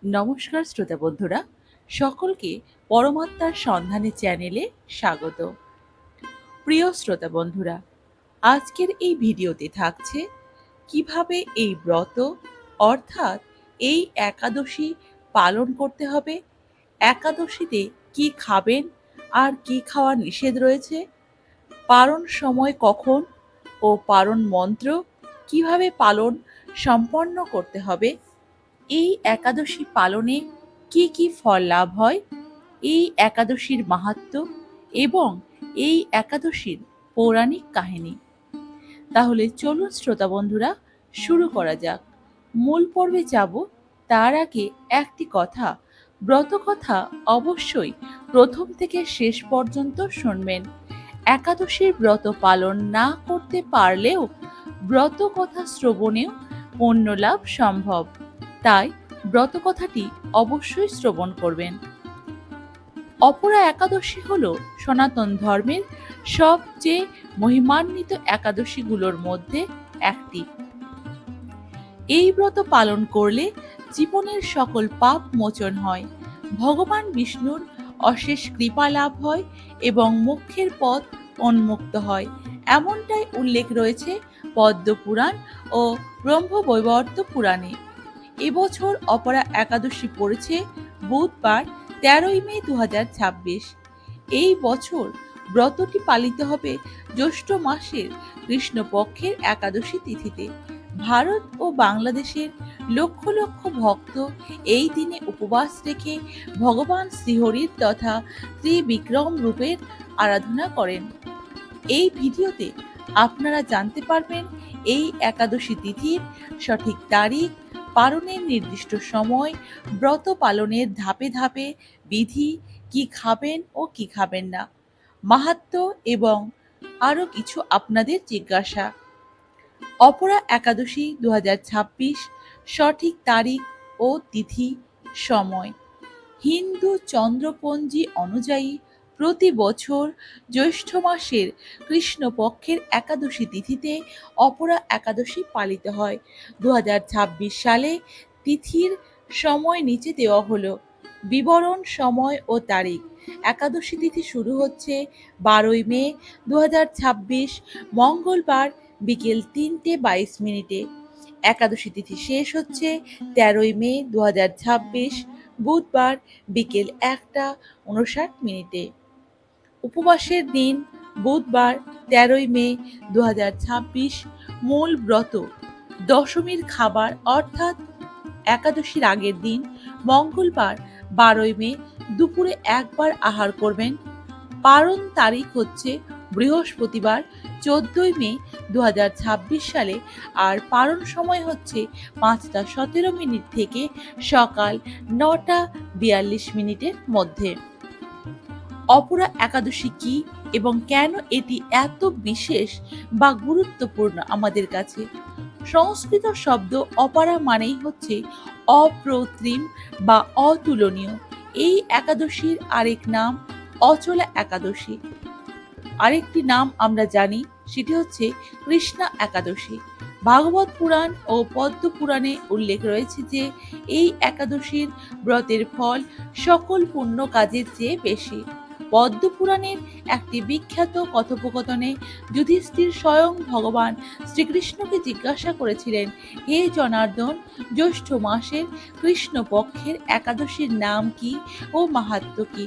নমস্কার শ্রোতা বন্ধুরা, সকলকে পরমাত্মার সন্ধানে চ্যানেলে স্বাগত। প্রিয় শ্রোতা বন্ধুরা, আজকের এই ভিডিওতে থাকছে কিভাবে এই ব্রত অর্থাৎ এই একাদশী পালন করতে হবে, একাদশীতে কি খাবেন আর কি খাওয়া নিষেধ রয়েছে, পারণ সময় কখন ও পারণ মন্ত্র কিভাবে পালন সম্পন্ন করতে হবে, এই একাদশী পালনে কি কি ফল লাভ হয়, এই একাদশীর মাহাত্ম্য এবং এই একাদশীর পৌরাণিক কাহিনী। তাহলে চলুন শ্রোতা বন্ধুরা, শুরু করা যাক। মূল পর্বে যাব তার আগে একটি কথা, ব্রত কথা অবশ্যই প্রথম থেকে শেষ পর্যন্ত শুনবেন। একাদশীর ব্রত পালন না করতে পারলেও ব্রত কথা শ্রবণেও পুণ্য লাভ সম্ভব, তাই ব্রত কথাটি অবশ্যই শ্রবণ করবেন। অপরা একাদশী হল সনাতন ধর্মের সবচেয়ে মহিমান্বিত একাদশীগুলোর মধ্যে একটি। এই ব্রত পালন করলে জীবনের সকল পাপ মোচন হয়, ভগবান বিষ্ণুর অশেষ কৃপা লাভ হয় এবং মোক্ষের পথ উন্মুক্ত হয়, এমনটাই উল্লেখ রয়েছে পদ্ম পুরাণ ও ব্রহ্মবৈবর্ত পুরাণে। এবছর অপরা একাদশী পড়েছে বুধবার 13ই মে 2026। এই বছর ব্রতটি পালিত হবে জ্যৈষ্ঠ মাসের কৃষ্ণপক্ষের একাদশী তিথিতে। ভারত ও বাংলাদেশের লক্ষ লক্ষ ভক্ত এই দিনে উপবাস রেখে ভগবান শ্রীহরির তথা ত্রিবিক্রম রূপের আরাধনা করেন। এই ভিডিওতে আপনারা জানতে পারবেন এই একাদশী তিথির সঠিক তারিখ, পালনের নির্দিষ্ট সময়, ব্রত পালনের ধাপে ধাপে বিধি, কি খাবেন ও কি খাবেন না, মাহাত্ম্য এবং আরও কিছু আপনাদের জিজ্ঞাসা। অপরা একাদশী 2026, সঠিক তারিখ ও তিথি সময়। হিন্দু চন্দ্রপঞ্জি অনুযায়ী প্রতি বছর জ্যৈষ্ঠ মাসের কৃষ্ণপক্ষের একাদশী তিথিতে অপরা একাদশী পালিত হয়। 2026 সালে তিথির সময় নিচে দেওয়া হলো। বিবরণ, সময় ও তারিখ। একাদশী তিথি শুরু হচ্ছে 12ই মে 2026 মঙ্গলবার বিকেল 3:22। একাদশী তিথি শেষ হচ্ছে 13ই মে 2026 বুধবার বিকেল 1:59। উপবাসের দিন বুধবার 13ই মে 2026। মূল ব্রত দশমীর খাবার অর্থাৎ একাদশীর আগের দিন মঙ্গলবার 12ই মে দুপুরে একবার আহার করবেন। পালন তারিখ হচ্ছে বৃহস্পতিবার 14ই মে 2026 সালে, আর পালন সময় হচ্ছে 5:17 থেকে সকাল 9:42 মধ্যে। অপরা একাদশী কি এবং কেন এটি এত বিশেষ বা গুরুত্বপূর্ণ আমাদের কাছে? সংস্কৃত শব্দ অপারা মানেই হচ্ছে অপ্রতিম বা অতুলনীয়। এই একাদশীর আরেক নাম অচলা একাদশী। আরেকটি নাম আমরা জানি, সেটি হচ্ছে কৃষ্ণা একাদশী। ভাগবত পুরাণ ও পদ্ম পুরাণে উল্লেখ রয়েছে যে এই একাদশীর ব্রতের ফল সকল পুণ্য কাজের চেয়ে বেশি। পদ্ম পুরাণের একটি বিখ্যাত কথোপকথনে যুধিষ্ঠির স্বয়ং ভগবান শ্রীকৃষ্ণকে জিজ্ঞাসা করেছিলেন, হে জনার্দন, জ্যৈষ্ঠ মাসের কৃষ্ণপক্ষের একাদশীর নাম কি ও মাহাত্ম্য কি?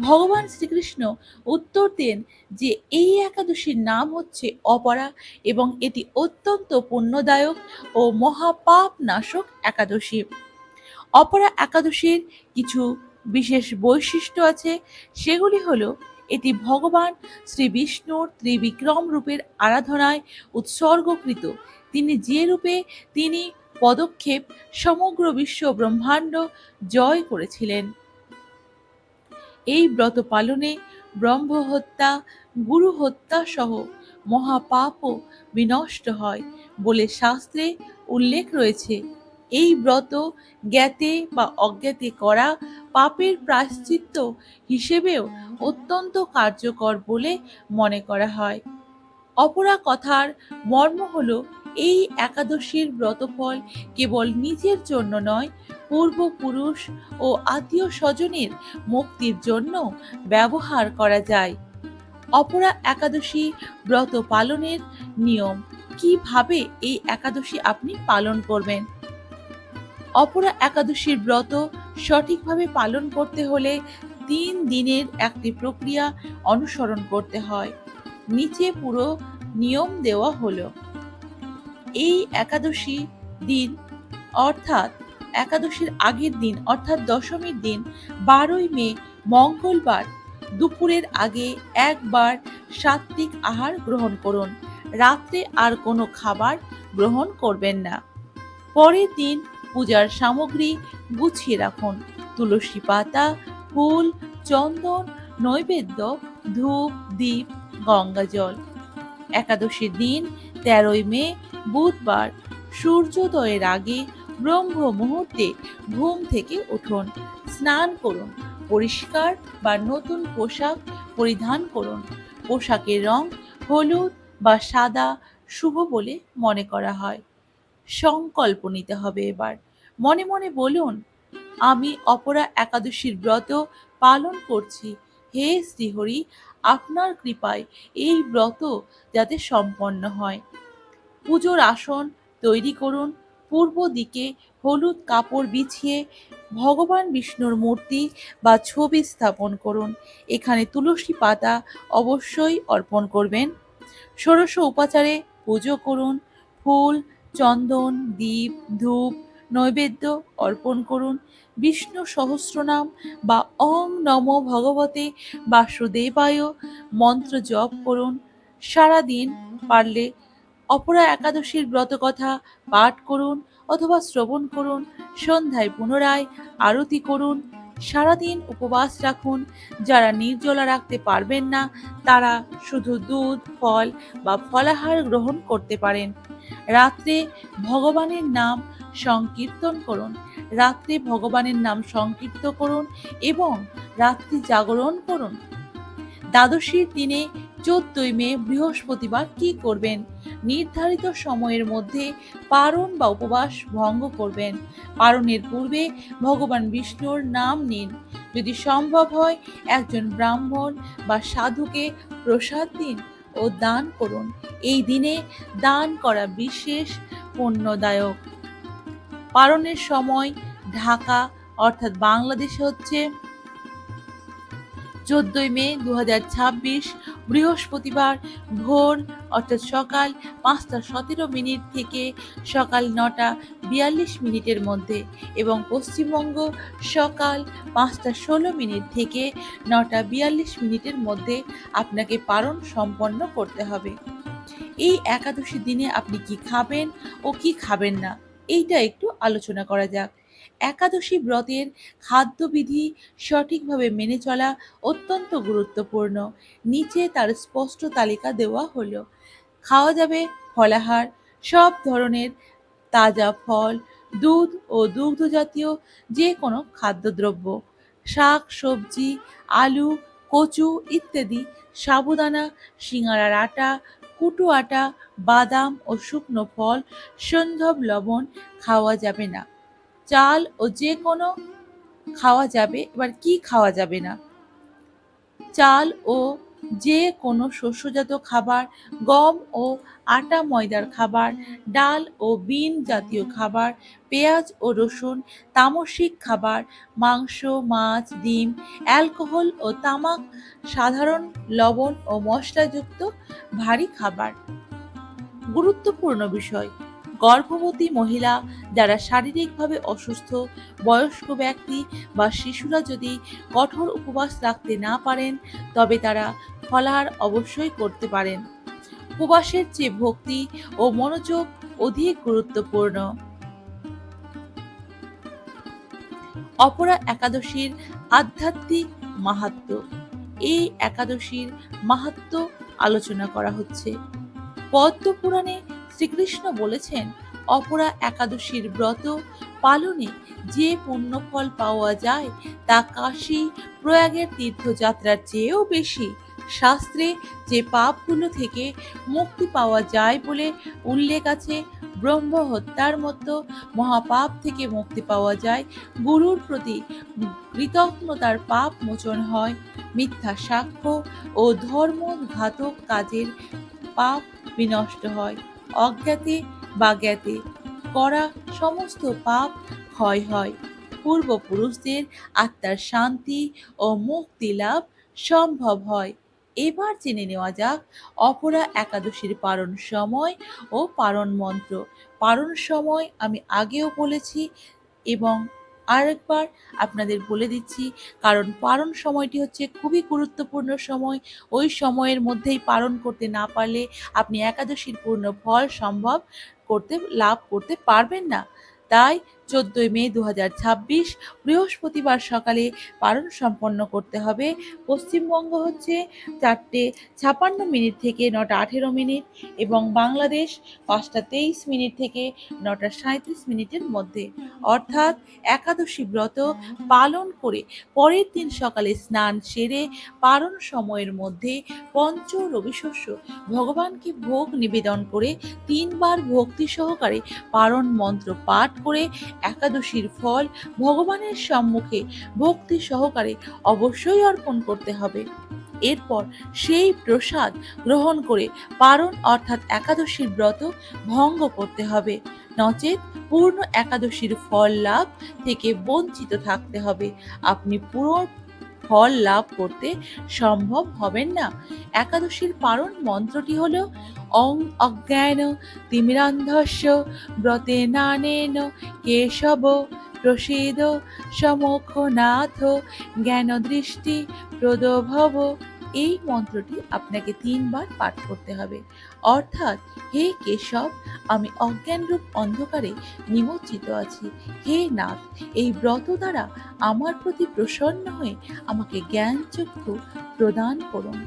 ভগবান শ্রীকৃষ্ণ উত্তর দেন যে এই একাদশীর নাম হচ্ছে অপরা এবং এটি অত্যন্ত পুণ্যদায়ক ও মহাপাপ নাশক একাদশী। অপরা একাদশীর কিছু বিশেষ বৈশিষ্ট্য আছে, সেগুলি হলো এটি ভগবান শ্রী বিষ্ণুর ত্রিবিক্রম রূপের আরাধনায় উৎসর্গকৃত। তিনি যে রূপে তিনি পদক্ষেপ সমগ্র বিশ্ব ব্রহ্মাণ্ড জয় করেছিলেন। এই ব্রত পালনে ব্রহ্ম হত্যা, গুরু হত্যা সহ মহাপাপও বিনষ্ট হয় বলে শাস্ত্রে উল্লেখ রয়েছে। এই ব্রত জ্ঞাতে বা অজ্ঞাতে করা পাপের প্রায়শ্চিত্ত হিসেবেও অত্যন্ত কার্যকর বলে মনে করা হয়। অপরা কথার মর্ম হল এই একাদশীর ব্রতফল কেবল নিজের জন্য নয়, পূর্বপুরুষ ও আত্মীয় স্বজনের মুক্তির জন্য ব্যবহার করা যায়। অপরা একাদশী ব্রত পালনের নিয়ম। কিভাবে এই একাদশী আপনি পালন করবেন? অপরা একাদশীর ব্রত সঠিকভাবে পালন করতে হলে 3 দিনের একটি প্রক্রিয়া অনুসরণ করতে হয়। নিচে পুরো নিয়ম দেওয়া হলো। এই একাদশী দিন অর্থাৎ একাদশীর আগের দিন অর্থাৎ দশমীর দিন 12ই মে মঙ্গলবার দুপুরের আগে একবার সাত্ত্বিক আহার গ্রহণ করুন। রাত্রে আর কোনো খাবার গ্রহণ করবেন না। পরের দিন পূজার সামগ্রী গুছিয়ে রাখুন। তুলসী পাতা, ফুল, চন্দন, নৈবেদ্য, ধূপ, দীপ, গঙ্গা জল। একাদশীর দিন 13ই মে বুধবার সূর্যোদয়ের আগে ব্রহ্ম মুহূর্তে ঘুম থেকে উঠুন, স্নান করুন, পরিষ্কার বা নতুন পোশাক পরিধান করুন। পোশাকের রং হলুদ বা সাদা শুভ বলে মনে করা হয়। সংকল্প নিতে হবে এবার। মনে মনে বলুন, আমি অপরা একাদশীর ব্রত পালন করছি। হে শ্রীহরি, আপনার কৃপায় এই ব্রত যাতে সম্পন্ন হয়। পুজোর আসন তৈরি করুন। পূর্ব দিকে হলুদ কাপড় বিছিয়ে ভগবান বিষ্ণুর মূর্তি বা ছবি স্থাপন করুন। এখানে তুলসী পাতা অবশ্যই অর্পণ করবেন। ষোড়শ উপাচারে পুজো করুন। ফুল, চন্দন, দীপ, ধূপ, নৈবেদ্য অর্পণ করুন। বিষ্ণু সহস্রনাম বা ওং নমো ভগবতে বাসুদেবায় মন্ত্র জপ করুন। সারাদিন পারলে অপরা একাদশীর ব্রতকথা পাঠ করুন অথবা শ্রবণ করুন। সন্ধ্যায় পুনরায় আরতি করুন। সারাদিন উপবাস রাখুন। যারা নির্জলা রাখতে পারবেন না তারা শুধু দুধ, ফল বা ফলাহার গ্রহণ করতে পারেন। রাত্রে ভগবানের নাম সংকীর্তন করুন। রাত্রে ভগবানের নাম সংকীর্তন করুন এবং রাত্রি জাগরণ করুন। দ্বাদশীর দিনে 14ই মে বৃহস্পতিবার কি করবেন? নির্ধারিত সময়ের মধ্যে পারণ বা উপবাস ভঙ্গ করবেন। পারণের পূর্বে ভগবান বিষ্ণুর নাম নিন। যদি সম্ভব হয় একজন ব্রাহ্মণ বা সাধুকে প্রসাদ দিন ও দান করুন। এই দিনে দান করা বিশেষ পুণ্যদায়ক। পারণের সময় ঢাকা অর্থাৎ বাংলাদেশে হচ্ছে 14ই মে 2026 বৃহস্পতিবার ভোর অর্থাৎ সকাল 5:17 থেকে সকাল 9:42 মধ্যে এবং পশ্চিমবঙ্গ সকাল 5:16 থেকে 9:42 মধ্যে আপনাকে পারণ সম্পন্ন করতে হবে। এই একাদশী দিনে আপনি কি খাবেন ও কি খাবেন না এইটা একটু আলোচনা করা যাক। একাদশী ব্রতের খাদ্যবিধি সঠিকভাবে মেনে চলা অত্যন্ত গুরুত্বপূর্ণ। নিচে তার স্পষ্ট তালিকা দেওয়া হলো। খাওয়া যাবে ফলাহার, সব ধরনের তাজা ফল, দুধ ও দুগ্ধ জাতীয় যে কোনো খাদ্যদ্রব্য, শাক সবজি, আলু, কচু ইত্যাদি, সাবুদানা, সিঙ্গারার আটা, কুটো আটা, বাদাম ও শুকনো ফল, সন্ধব লবণ খাওয়া যাবে না। চাল ও যে কোনো খাওয়া যাবে। এবার কি খাওয়া যাবে না? চাল ও যে কোনো শস্যজাত খাবার, গম ও আটা ময়দার খাবার, ডাল ও বিন জাতীয় খাবার, পেঁয়াজ ও রসুন, তামসিক খাবার, মাংস, মাছ, ডিম, অ্যালকোহল ও তামাক, সাধারণ লবণ ও মশলাযুক্ত ভারী খাবার। গুরুত্বপূর্ণ বিষয়, গর্ভবতী মহিলা, যারা শারীরিকভাবে অসুস্থ, বয়স্ক ব্যক্তি বা শিশুরা যদি কঠোর উপবাস রাখতে না পারেন তবে তারা ফলাহার অবশ্যই করতে পারেন। উপবাসের চেয়ে ভক্তি ও মনোযোগ অধিক গুরুত্বপূর্ণ। অপরা একাদশীর আধ্যাত্মিক মাহাত্ম্য। এই একাদশীর মাহাত্ম্য আলোচনা করা হচ্ছে। পদ্মপুরাণে শ্রীকৃষ্ণ বলেছেন, অপরা একাদশীর ব্রত পালনে যে পুণ্যফল পাওয়া যায় তা কাশী প্রয়াগের তীর্থযাত্রার চেয়েও বেশি। শাস্ত্রে যে পাপগুলো থেকে মুক্তি পাওয়া যায় বলে উল্লেখ আছে, ব্রহ্ম হত্যার মতো মহাপাপ থেকে মুক্তি পাওয়া যায়, গুরুর প্রতি কৃতজ্ঞতার পাপ মোচন হয়, মিথ্যা সাক্ষ্য ও ধর্মঘাতক কাজের পাপ বিনষ্ট হয়, অজ্ঞাতে বা জ্ঞাতে করা সমস্ত পাপ ক্ষয় হয়, পূর্বপুরুষদের আত্মার শান্তি ও মুক্তি লাভ সম্ভব হয়। এবার জেনে নেওয়া যাক অপরা একাদশীর পারণ সময় ও পারণ মন্ত্র। পারণ সময় আমি আগেও বলেছি এবং আরেকবার আপনাদের বলে দিচ্ছি, কারণ পারণ সময়টি হচ্ছে খুবই গুরুত্বপূর্ণ সময়। ওই সময়ের মধ্যেই পারণ করতে না পারলে আপনি একাদশীর পূর্ণ ফল লাভ করতে পারবেন না। তাই 14 মে 2026 বৃহস্পতিবার সকালে পারণ সম্পন্ন করতে হবে। পশ্চিমবঙ্গ হচ্ছে 4:56 থেকে 9:18 এবং বাংলাদেশ 5:23 থেকে 9:37 মধ্যে। অর্থাৎ একাদশী ব্রত পালন করে পরের দিন সকালে স্নান সেরে পারণ সময়ের মধ্যে পঞ্চ রবিশস্য ভগবানকে ভোগ নিবেদন করে 3 বার ভক্তি সহকারে পারণ মন্ত্র পাঠ করে একাদশীর ফল ভগবানের সম্মুখে ভক্তি সহকারে অবশ্যই অর্পণ করতে হবে। এরপর সেই প্রসাদ গ্রহণ করে পারণ অর্থাৎ একাদশীর ব্রত ভঙ্গ করতে হবে, নচেত পূর্ণ একাদশীর ফল লাভ থেকে বঞ্চিত থাকতে হবে। আপনি পুরো ফল লাভ করতে সম্ভব হবেন না। একাদশীর পারণ মন্ত্রটি হলো অং অজ্ঞান তিমিরান্ধস্য ব্রতে নানেন কেশব প্রসীদ সমক্ষনাথ জ্ঞান দৃষ্টি প্রদভব। এই মন্ত্রটি আপনাকে 3 বার পাঠ করতে হবে। অর্থাৎ, হে কেশব, আমি অজ্ঞানরূপ অন্ধকারে নিমজ্জিত আছি। হে নাথ, এই ব্রত দ্বারা আমার প্রতি প্রসন্ন হয়ে আমাকে জ্ঞান চক্ষু প্রদান করুন।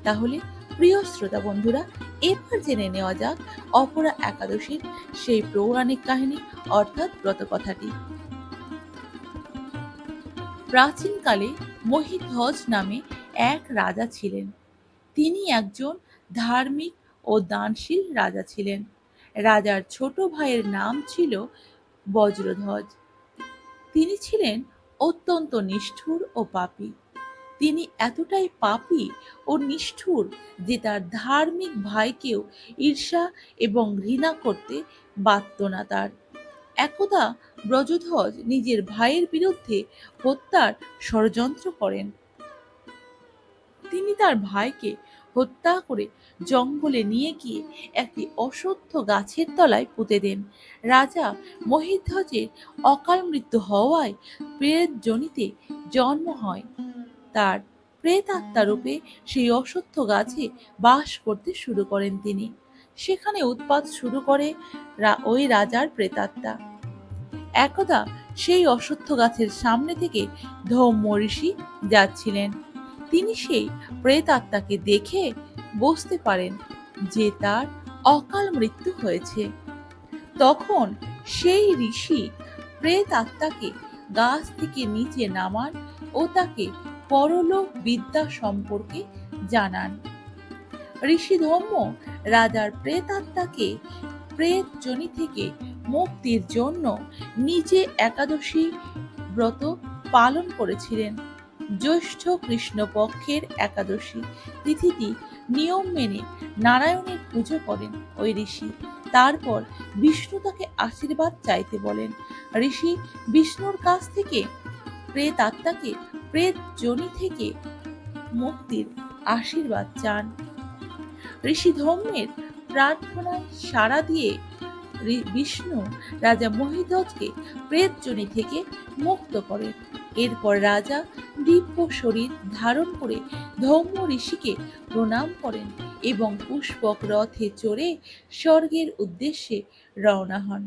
তাহলে প্রিয় শ্রোতা বন্ধুরা, এবার জেনে নেওয়া যাক অপরা একাদশীর সেই পৌরাণিক কাহিনী অর্থাৎ ব্রতকথাটি। প্রাচীনকালে মহিধ্বজ নামে এক রাজা ছিলেন। তিনি একজন ধার্মিক ও দানশীল রাজা ছিলেন। রাজার ছোট ভাইয়ের নাম ছিল বজ্রধ্বজ। তিনি ছিলেন অত্যন্ত নিষ্ঠুর ও পাপী। তিনি এতটাই পাপী ও নিষ্ঠুর যে তার ধার্মিক ভাইকেও ঈর্ষা এবং ঘৃণা করতে বাধ্য না তার। একদা ব্রজধ্বজ নিজের ভাইয়ের বিরুদ্ধে হত্যার ষড়যন্ত্র করেন। তিনি তার ভাইকে হত্যা করে জঙ্গলে নিয়ে গিয়ে একটি অশ্বত্থ গাছের তলায় পুঁতে দেন। রাজা মহিধ্বজের অকাল মৃত্যু হওয়ায় প্রেত যোনিতে জন্ম হয়। তার প্রেতাত্মা রূপে সেই অশ্বত্থ গাছে বাস করতে শুরু করেন তিনি। সেখানে উৎপাত শুরু করে ওই রাজার প্রেতাত্মা। একদা সেই অশ্বত্থ গাছের সামনে থেকে ধৌম্য ঋষি যাচ্ছিলেন। তিনি সেই প্রেতাত্মাকে দেখে বুঝতে পারেন যে তার অকাল মৃত্যু হয়েছে। তখন সেই ঋষি প্রেতাত্মাকে গাছ থেকে নিচে নামান ও তাকে পরলোক বিদ্যা সম্পর্কে জানান। ঋষি ধৌম্য রাজার প্রেতাত্মাকে প্রেত যোনি থেকে মুক্তির জন্য নিজে একাদশী ব্রত পালন করেছিলেন। জ্যৈষ্ঠ কৃষ্ণপক্ষের একাদশী তিথিটি নিয়ম মেনে নারায়ণের পুজো করেন ওই ঋষি। তারপর বিষ্ণু তাকে আশীর্বাদ চাইতে বলেন। ঋষি বিষ্ণুর কাছ থেকে প্রেতাত্মাকে প্রেত যোনি থেকে মুক্তির আশীর্বাদ চান। ঋষি ধৌম্যের প্রার্থনায় সাড়া দিয়ে বিষ্ণু রাজা মহিধ্বজকে প্রেত যোনি থেকে মুক্ত করেন। এরপর রাজা দিব্য শরীর ধারণ করে ধৌম্য ঋষিকে প্রণাম করেন এবং পুষ্পক রথে চড়ে স্বর্গের উদ্দেশ্যে রওনা হন।